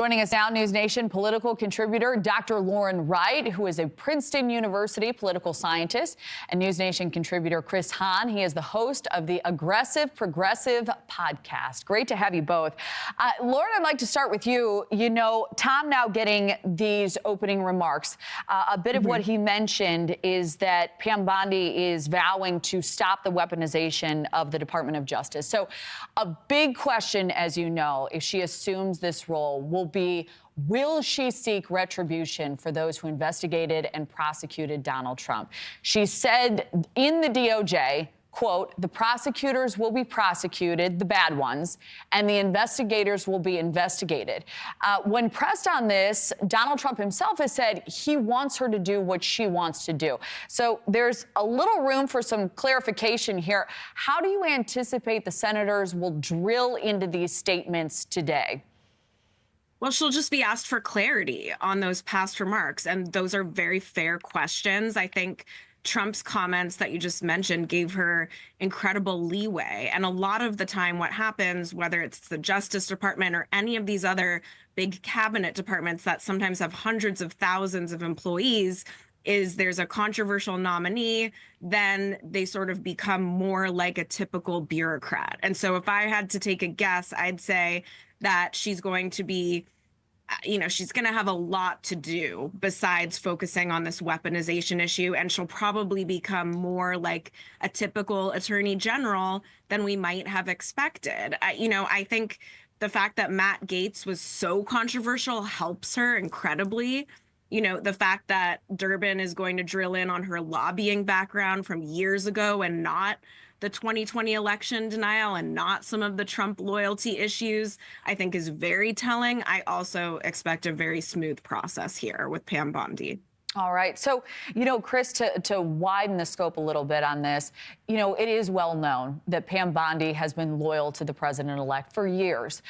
Joining us now, NewsNation political contributor Dr. Lauren Wright, who is a Princeton University political scientist, and NewsNation contributor Chris Hahn. He is the host of the Aggressive Progressive podcast. Great to have you both. Lauren, I'd like to start with you. You know, Tom now getting these opening remarks. A bit of what he mentioned is that Pam Bondi is vowing to stop the weaponization of the Department of Justice. So a big question, as you know, if she assumes this role, will she seek retribution for those who investigated and prosecuted Donald Trump? She said in the DOJ, quote, "The prosecutors will be prosecuted, the bad ones, and the investigators will be investigated." When pressed on this, Donald Trump himself has said he wants her to do what she wants to do. So there's a little room for some clarification here. How do you anticipate the senators will drill into these statements today? Well, she'll just be asked for clarity on those past remarks, and those are very fair questions. I think Trump's comments that you just mentioned gave her incredible leeway. And a lot of the time what happens, whether it's the Justice Department or any of these other big cabinet departments that sometimes have hundreds of thousands of employees, is there's a controversial nominee, then they sort of become more like a typical bureaucrat. And so if I had to take a guess, I'd say that she's going to be, she's going to have a lot to do besides focusing on this weaponization issue. And she'll probably become more like a typical attorney general than we might have expected. I think the fact that Matt Gaetz was so controversial helps her incredibly. The fact that Durbin is going to drill in on her lobbying background from years ago and not the 2020 election denial and not some of the Trump loyalty issues, I think is very telling. I also expect a very smooth process here with Pam Bondi. All right. So, Chris, to widen the scope a little bit on this, it is well known that Pam Bondi has been loyal to the president-elect for years.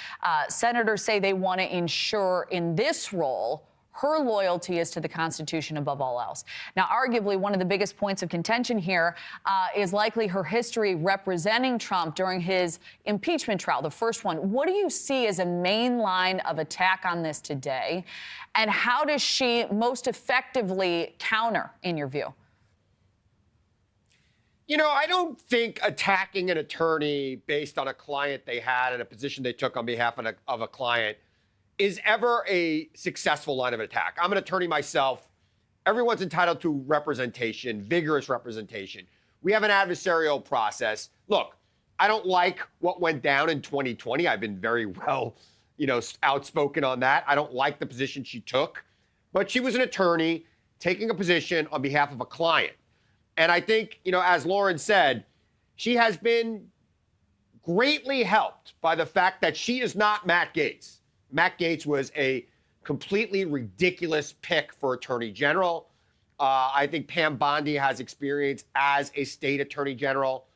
Senators say they want to ensure in this role her loyalty is to the Constitution above all else. Now, arguably, one of the biggest points of contention here is likely her history representing Trump during his impeachment trial, the first one. What do you see as a main line of attack on this today? And how does she most effectively counter, in your view? I don't think attacking an attorney based on a client they had and a position they took on behalf of a client is ever a successful line of attack. I'm an attorney myself. Everyone's entitled to representation, vigorous representation. We have an adversarial process. Look, I don't like what went down in 2020. I've been very well, outspoken on that. I don't like the position she took, but she was an attorney taking a position on behalf of a client. And I think, as Lauren said, she has been greatly helped by the fact that she is not Matt Gaetz. Matt Gaetz was a completely ridiculous pick for attorney general. I think Pam Bondi has experience as a state attorney general.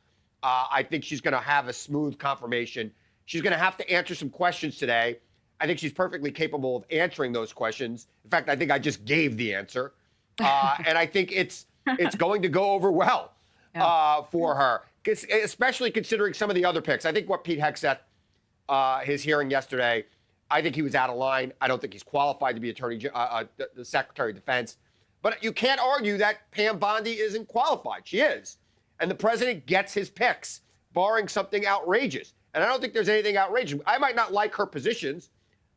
I think she's going to have a smooth confirmation. She's going to have to answer some questions today. I think she's perfectly capable of answering those questions. In fact, I think I just gave the answer. And I think it's going to go over well for her, especially considering some of the other picks. I think what Pete Hegseth, his hearing yesterday, I think he was out of line. I don't think he's qualified to be the Secretary of Defense. But you can't argue that Pam Bondi isn't qualified. She is. And the president gets his picks, barring something outrageous. And I don't think there's anything outrageous. I might not like her positions,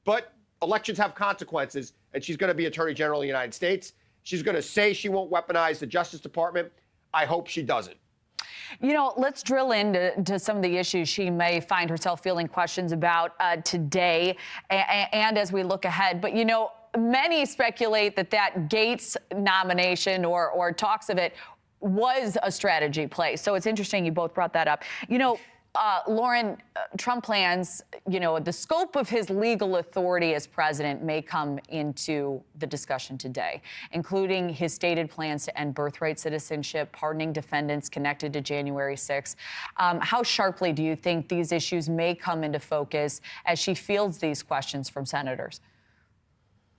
but elections have consequences. And she's going to be Attorney General of the United States. She's going to say she won't weaponize the Justice Department. I hope she doesn't. Let's drill into some of the issues she may find herself feeling questions about today and as we look ahead. But, many speculate that Gaetz nomination or talks of it was a strategy play. So it's interesting you both brought that up. Lauren, Trump plans, the scope of his legal authority as president may come into the discussion today, including his stated plans to end birthright citizenship, pardoning defendants connected to January 6th. How sharply do you think these issues may come into focus as she fields these questions from senators?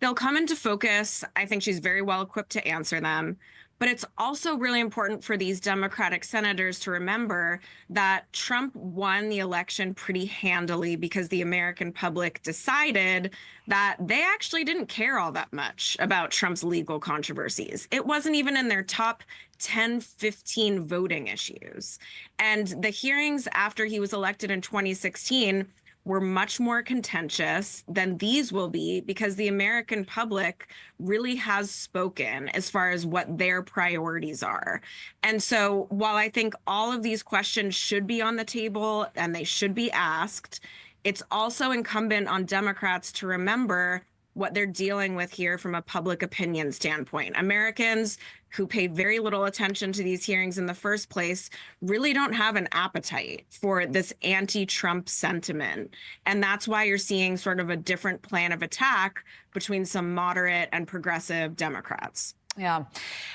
They'll come into focus. I think she's very well equipped to answer them. But it's also really important for these Democratic senators to remember that Trump won the election pretty handily because the American public decided that they actually didn't care all that much about Trump's legal controversies. It wasn't even in their top 10, 15 voting issues. And the hearings after he was elected in 2016 were much more contentious than these will be because the American public really has spoken as far as what their priorities are. And so while I think all of these questions should be on the table and they should be asked, it's also incumbent on Democrats to remember what they're dealing with here from a public opinion standpoint. Americans who pay very little attention to these hearings in the first place really don't have an appetite for this anti-Trump sentiment. And that's why you're seeing sort of a different plan of attack between some moderate and progressive Democrats. Yeah.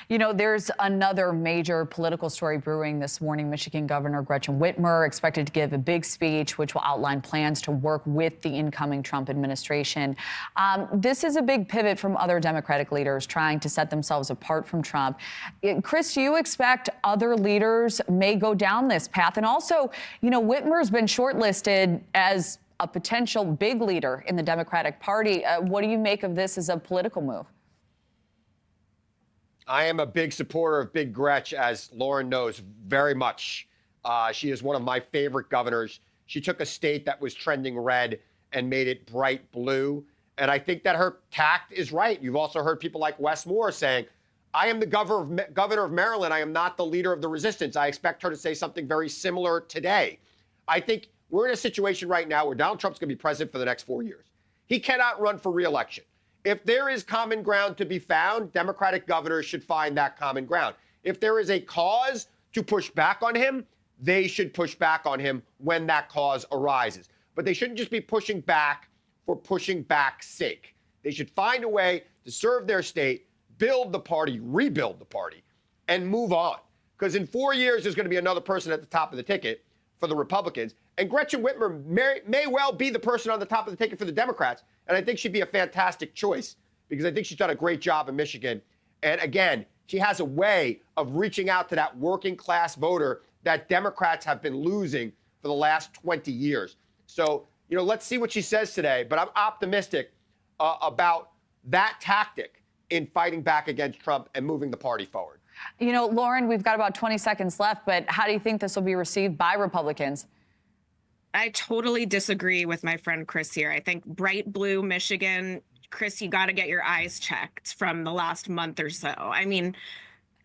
You know, there's another major political story brewing this morning. Michigan Governor Gretchen Whitmer expected to give a big speech, which will outline plans to work with the incoming Trump administration. This is a big pivot from other Democratic leaders trying to set themselves apart from Trump. Chris, do you expect other leaders may go down this path? And also, you know, Whitmer's been shortlisted as a potential big leader in the Democratic Party. What do you make of this as a political move? I am a big supporter of Big Gretch, as Lauren knows very much. She is one of my favorite governors. She took a state that was trending red and made it bright blue. And I think that her tact is right. You've also heard people like Wes Moore saying, I am the governor of Maryland. I am not the leader of the resistance. I expect her to say something very similar today. I think we're in a situation right now where Donald Trump's going to be president for the next 4 years. He cannot run for re-election. If there is common ground to be found, Democratic governors should find that common ground. If there is a cause to push back on him, they should push back on him when that cause arises. But they shouldn't just be pushing back for pushing back's sake. They should find a way to serve their state, build the party, rebuild the party, and move on. Because in 4 years, there's going to be another person at the top of the ticket for the Republicans. And Gretchen Whitmer may well be the person on the top of the ticket for the Democrats. And I think she'd be a fantastic choice because I think she's done a great job in Michigan. And again, she has a way of reaching out to that working class voter that Democrats have been losing for the last 20 years. So, you know, let's see what she says today. But I'm optimistic about that tactic in fighting back against Trump and moving the party forward. You know, Lauren, we've got about 20 seconds left, but how do you think this will be received by Republicans? I totally disagree with my friend Chris here. I think bright blue Michigan, Chris, you got to get your eyes checked from the last month or so. I mean,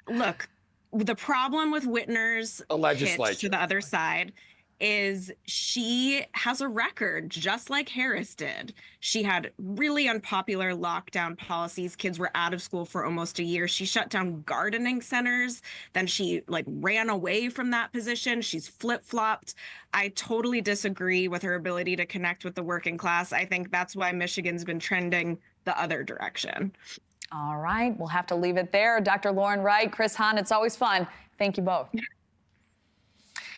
look, the problem with Whitmer's pitch to the other side is she has a record just like Harris did. She had really unpopular lockdown policies. Kids were out of school for almost a year. She shut down gardening centers. Then she ran away from that position. She's flip-flopped. I totally disagree with her ability to connect with the working class. I think that's why Michigan's been trending the other direction. All right, we'll have to leave it there. Dr. Lauren Wright, Chris Hahn, it's always fun. Thank you both.